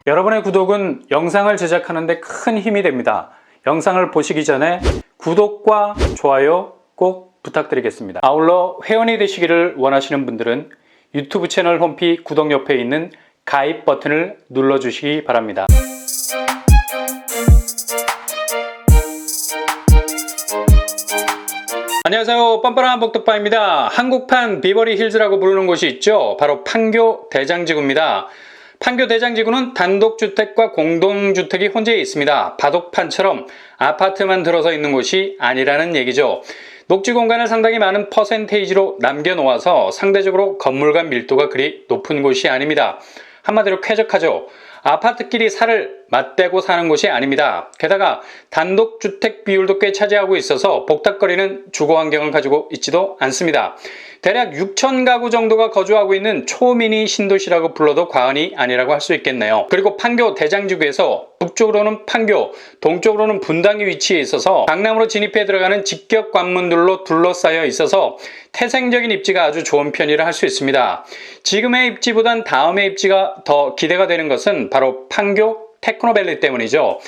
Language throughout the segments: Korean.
여러분의 구독은 영상을 제작하는 데 큰 힘이 됩니다. 영상을 보시기 전에 구독과 좋아요 꼭 부탁드리겠습니다. 아울러 회원이 되시기를 원하시는 분들은 유튜브 채널 홈피 구독 옆에 있는 가입 버튼을 눌러주시기 바랍니다. 안녕하세요, 뻔뻔한 복덕바입니다. 한국판 비버리 힐즈라고 부르는 곳이 있죠. 바로 판교 대장지구입니다. 판교 대장지구는 단독주택과 공동주택이 혼재해 있습니다. 바둑판처럼 아파트만 들어서 있는 곳이 아니라는 얘기죠. 녹지 공간을 상당히 많은 퍼센테이지로 남겨놓아서 상대적으로 건물간 밀도가 그리 높은 곳이 아닙니다. 한마디로 쾌적하죠. 아파트끼리 살을 맞대고 사는 곳이 아닙니다. 게다가 단독주택 비율도 꽤 차지하고 있어서 복닥거리는 주거 환경을 가지고 있지도 않습니다. 대략 6천 가구 정도가 거주하고 있는 초미니 신도시라고 불러도 과언이 아니라고 할 수 있겠네요. 그리고 판교 대장지구에서 북쪽으로는 판교, 동쪽으로는 분당이 위치해 있어서 강남으로 진입해 들어가는 직격 관문들로 둘러싸여 있어서 태생적인 입지가 아주 좋은 편이라 할 수 있습니다. 지금의 입지보단 다음의 입지가 더 기대가 되는 것은 바로 판교 테크노밸리 때문이죠.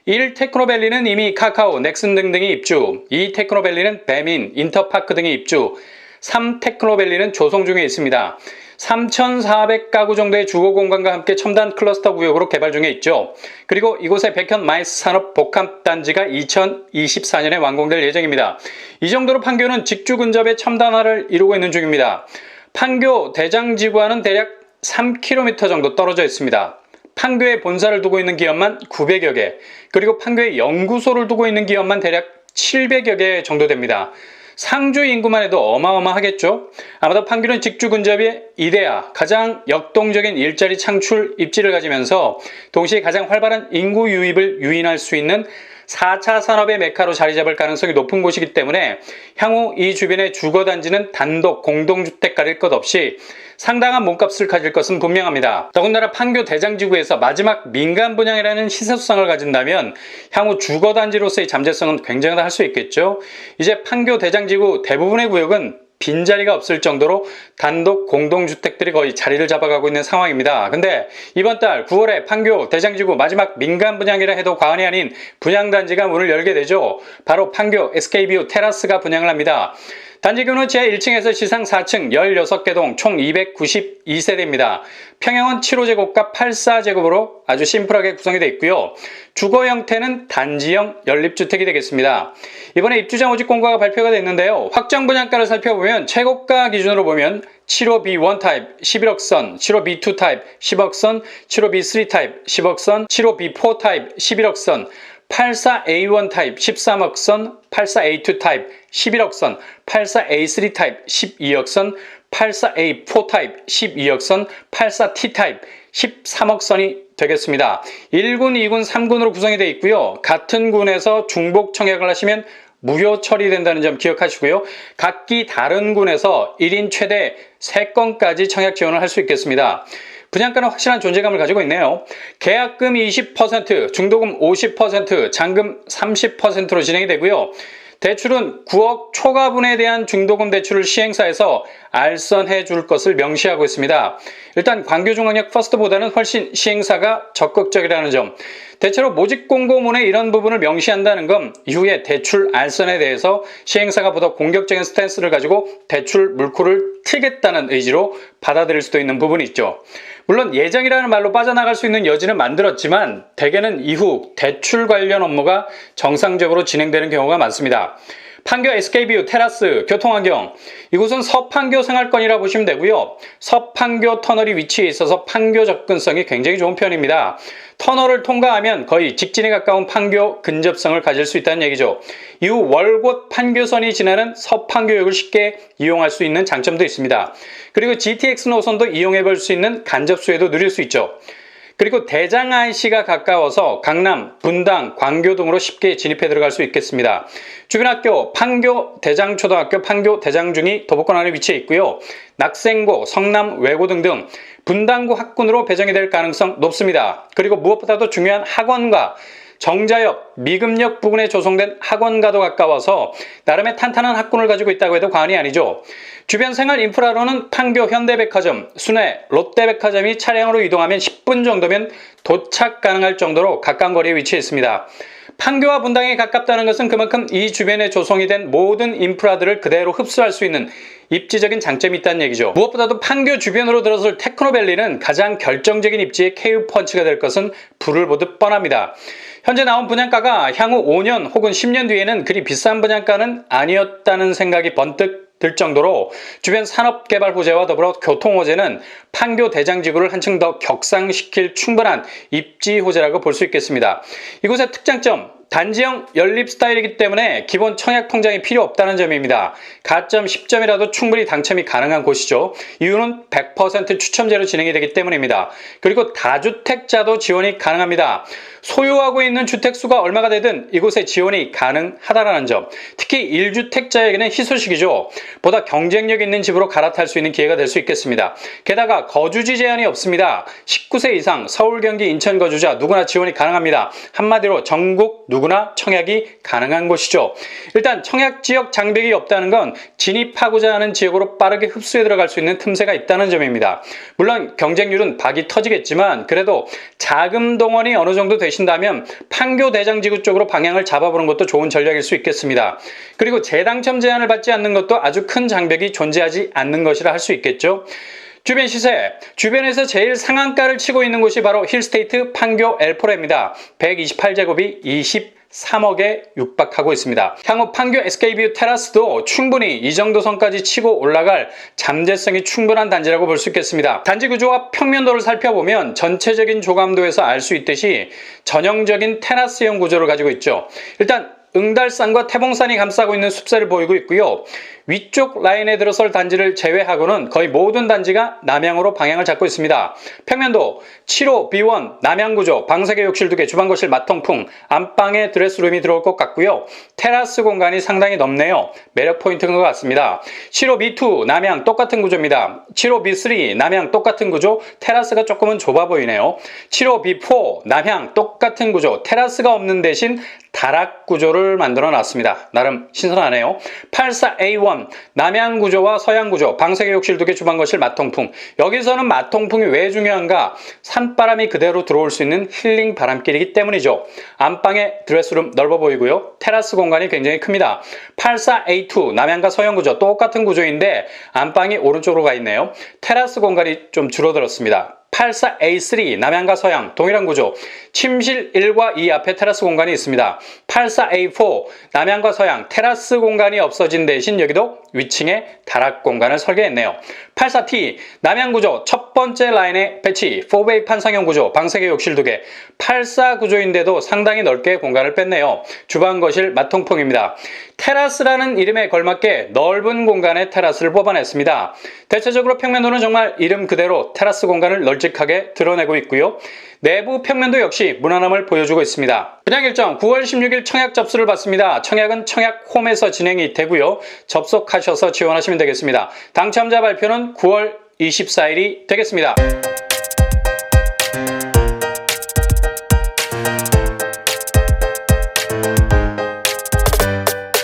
1. 테크노밸리는 이미 카카오, 넥슨 등등이 입주, 2. 테크노밸리는 배민, 인터파크 등이 입주, 3. 테크노밸리는 조성 중에 있습니다. 3,400가구 정도의 주거 공간과 함께 첨단 클러스터 구역으로 개발 중에 있죠. 그리고 이곳의 백현 마이스 산업 복합단지가 2024년에 완공될 예정입니다. 이 정도로 판교는 직주 근접의 첨단화를 이루고 있는 중입니다. 판교 대장지구와는 대략 3km 정도 떨어져 있습니다. 판교에 본사를 두고 있는 기업만 900여 개, 그리고 판교에 연구소를 두고 있는 기업만 대략 700여 개 정도 됩니다. 상주 인구만 해도 어마어마하겠죠? 아마도 판교는 직주 근접의 이데아, 가장 역동적인 일자리 창출 입지를 가지면서 동시에 가장 활발한 인구 유입을 유인할 수 있는 4차 산업의 메카로 자리 잡을 가능성이 높은 곳이기 때문에 향후 이 주변의 주거단지는 단독 공동주택 가릴 것 없이 상당한 몸값을 가질 것은 분명합니다. 더군다나 판교 대장지구에서 마지막 민간 분양이라는 희소성을 가진다면 향후 주거단지로서의 잠재성은 굉장하다 할 수 있겠죠. 이제 판교 대장지구 대부분의 구역은 빈자리가 없을 정도로 단독 공동주택들이 거의 자리를 잡아가고 있는 상황입니다. 근데 이번 달 9월에 판교 대장지구 마지막 민간 분양이라 해도 과언이 아닌 분양단지가 문을 열게 되죠. 바로 판교 SK뷰 테라스가 분양을 합니다. 단지교는 제1층에서 지상 4층 16개 동 총 292세대입니다. 평형은 7호제곱과 84제곱으로 아주 심플하게 구성이 되어 있고요. 주거 형태는 단지형 연립주택이 되겠습니다. 이번에 입주자 모집 공고가 발표가 됐는데요. 확정 분양가를 살펴보면 최고가 기준으로 보면 7호 B1 타입 11억 선, 7호 B2 타입 10억 선, 7호 B3 타입 10억 선, 7호 B4 타입 11억 선, 84A1 타입 13억 선, 84A2 타입 11억 선, 84A3 타입 12억 선, 84A4 타입 12억 선, 84T 타입 13억 선이 되겠습니다. 1군, 2군, 3군으로 구성이 되어 있고요. 같은 군에서 중복 청약을 하시면 무효 처리된다는 점 기억하시고요. 각기 다른 군에서 1인 최대 3건까지 청약 지원을 할 수 있겠습니다. 분양가는 확실한 존재감을 가지고 있네요. 계약금 20%, 중도금 50%, 잔금 30%로 진행이 되고요. 대출은 9억 초과분에 대한 중도금 대출을 시행사에서 알선해 줄 것을 명시하고 있습니다. 일단 광교중앙역 퍼스트보다는 훨씬 시행사가 적극적이라는 점, 대체로 모집 공고문에 이런 부분을 명시한다는 건 이후에 대출 알선에 대해서 시행사가 보다 공격적인 스탠스를 가지고 대출 물꼬를 트겠다는 의지로 받아들일 수도 있는 부분이 있죠. 물론 예정이라는 말로 빠져나갈 수 있는 여지는 만들었지만 대개는 이후 대출 관련 업무가 정상적으로 진행되는 경우가 많습니다. 판교 SK뷰 테라스 교통환경, 이곳은 서판교 생활권이라 보시면 되고요. 서판교 터널이 위치해 있어서 판교 접근성이 굉장히 좋은 편입니다. 터널을 통과하면 거의 직진에 가까운 판교 근접성을 가질 수 있다는 얘기죠. 이후 월곶 판교선이 지나는 서판교역을 쉽게 이용할 수 있는 장점도 있습니다. 그리고 GTX 노선도 이용해 볼 수 있는 간접수혜도 누릴 수 있죠. 그리고 대장 IC가 가까워서 강남, 분당, 광교 등으로 쉽게 진입해 들어갈 수 있겠습니다. 주변 학교 판교 대장초등학교, 판교 대장중이 도보권 안에 위치해 있고요. 낙생고, 성남 외고 등등 분당구 학군으로 배정이 될 가능성 높습니다. 그리고 무엇보다도 중요한 학원과 정자역, 미금역 부근에 조성된 학원과도 가까워서 나름의 탄탄한 학군을 가지고 있다고 해도 과언이 아니죠. 주변 생활 인프라로는 판교 현대백화점, 순회, 롯데백화점이 차량으로 이동하면 10분 정도면 도착 가능할 정도로 가까운 거리에 위치해 있습니다. 판교와 분당에 가깝다는 것은 그만큼 이 주변에 조성이 된 모든 인프라들을 그대로 흡수할 수 있는 입지적인 장점이 있다는 얘기죠. 무엇보다도 판교 주변으로 들어설 테크노밸리는 가장 결정적인 입지의 KO 펀치가 될 것은 불을 보듯 뻔합니다. 현재 나온 분양가가 향후 5년 혹은 10년 뒤에는 그리 비싼 분양가는 아니었다는 생각이 번뜩 들 정도로 주변 산업개발 호재와 더불어 교통 호재는 판교 대장지구를 한층 더 격상시킬 충분한 입지 호재라고 볼 수 있겠습니다. 이곳의 특장점, 단지형 연립 스타일이기 때문에 기본 청약 통장이 필요 없다는 점입니다. 가점 10점이라도 충분히 당첨이 가능한 곳이죠. 이유는 100% 추첨제로 진행이 되기 때문입니다. 그리고 다주택자도 지원이 가능합니다. 소유하고 있는 주택수가 얼마가 되든 이곳에 지원이 가능하다는 점, 특히 1주택자에게는 희소식이죠. 보다 경쟁력 있는 집으로 갈아탈 수 있는 기회가 될 수 있겠습니다. 게다가 거주지 제한이 없습니다. 19세 이상 서울, 경기, 인천 거주자 누구나 지원이 가능합니다. 한마디로 전국 누구나 청약이 가능한 곳이죠. 일단 청약 지역 장벽이 없다는 건 진입하고자 하는 지역으로 빠르게 흡수해 들어갈 수 있는 틈새가 있다는 점입니다. 물론 경쟁률은 박이 터지겠지만 그래도 자금 동원이 어느 정도 되신다면 판교 대장지구 쪽으로 방향을 잡아보는 것도 좋은 전략일 수 있겠습니다. 그리고 재당첨 제한을 받지 않는 것도 아주 큰 장벽이 존재하지 않는 것이라 할 수 있겠죠. 주변 시세, 주변에서 제일 상한가를 치고 있는 곳이 바로 힐스테이트 판교 엘포레입니다. 128제곱이 23억에 육박하고 있습니다. 향후 판교 SK뷰 테라스도 충분히 이 정도 선까지 치고 올라갈 잠재성이 충분한 단지라고 볼 수 있겠습니다. 단지 구조와 평면도를 살펴보면 전체적인 조감도에서 알 수 있듯이 전형적인 테라스형 구조를 가지고 있죠. 일단 응달산과 태봉산이 감싸고 있는 숲새를 보이고 있고요. 위쪽 라인에 들어설 단지를 제외하고는 거의 모든 단지가 남향으로 방향을 잡고 있습니다. 평면도 7호 B1 남향구조, 방석의 욕실 2개, 주방거실, 마통풍, 안방에 드레스룸이 들어올 것 같고요. 테라스 공간이 상당히 넓네요. 매력 포인트인 것 같습니다. 7호 B2 남향 똑같은 구조입니다. 7호 B3 남향 똑같은 구조, 테라스가 조금은 좁아 보이네요. 7호 B4 남향 똑같은 구조, 테라스가 없는 대신 다락 구조를 만들어 놨습니다. 나름 신선하네요. 84A1 남향 구조와 서양 구조, 방석의 욕실 2개, 주방거실, 마통풍. 여기서는 마통풍이 왜 중요한가? 산바람이 그대로 들어올 수 있는 힐링 바람길이기 때문이죠. 안방에 드레스룸 넓어 보이고요. 테라스 공간이 굉장히 큽니다. 84A2 남향과 서양 구조 똑같은 구조인데 안방이 오른쪽으로 가 있네요. 테라스 공간이 좀 줄어들었습니다. 84A3 남향과 서양 동일한 구조, 침실 1과 2 앞에 테라스 공간이 있습니다. 84A4 남향과 서양 테라스 공간이 없어진 대신 여기도 위층에 다락 공간을 설계했네요. 84T 남향 구조 첫 번째 라인에 배치, 4베이 판상형 구조, 방석의 욕실 2개, 84 구조인데도 상당히 넓게 공간을 뺐네요. 주방, 거실, 마통풍입니다. 테라스라는 이름에 걸맞게 넓은 공간에 테라스를 뽑아냈습니다. 대체적으로 평면도는 정말 이름 그대로 테라스 공간을 널찍하게 드러내고 있고요. 내부 평면도 역시 무난함을 보여주고 있습니다. 분양 일정 9월 16일 청약 접수를 받습니다. 청약은 청약홈에서 진행이 되고요. 접속하셔서 지원하시면 되겠습니다. 당첨자 발표는 9월 24일이 되겠습니다.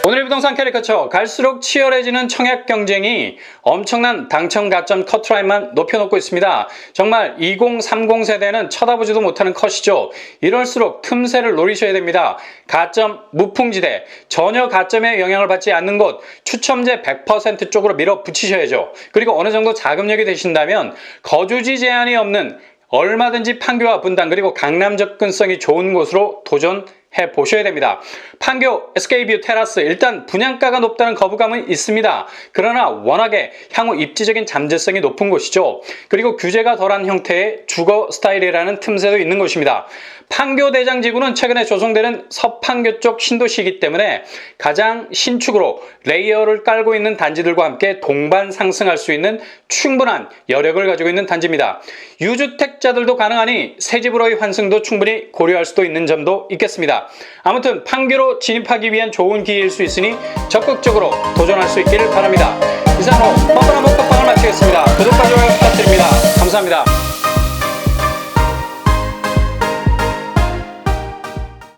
오늘의 부동산 캐리커처, 갈수록 치열해지는 청약 경쟁이 엄청난 당첨 가점 커트라인만 높여놓고 있습니다. 정말 2030 세대는 쳐다보지도 못하는 컷이죠. 이럴수록 틈새를 노리셔야 됩니다. 가점 무풍지대, 전혀 가점에 영향을 받지 않는 곳, 추첨제 100% 쪽으로 밀어붙이셔야죠. 그리고 어느 정도 자금력이 되신다면 거주지 제한이 없는 얼마든지 판교와 분당 그리고 강남 접근성이 좋은 곳으로 도전해 보셔야 됩니다. 판교 SK뷰 테라스, 일단 분양가가 높다는 거부감은 있습니다. 그러나 워낙에 향후 입지적인 잠재성이 높은 곳이죠. 그리고 규제가 덜한 형태의 주거 스타일이라는 틈새도 있는 곳입니다. 판교 대장지구는 최근에 조성되는 서판교 쪽 신도시이기 때문에 가장 신축으로 레이어를 깔고 있는 단지들과 함께 동반 상승할 수 있는 충분한 여력을 가지고 있는 단지입니다. 유주택자들도 가능하니 새 집으로의 환승도 충분히 고려할 수도 있는 점도 있겠습니다. 아무튼 판교로 진입하기 위한 좋은 기회일 수 있으니 적극적으로 도전할 수 있기를 바랍니다. 이상으로 뻔뻔한 목격방을 마치겠습니다. 구독과 좋아요 부탁드립니다. 감사합니다.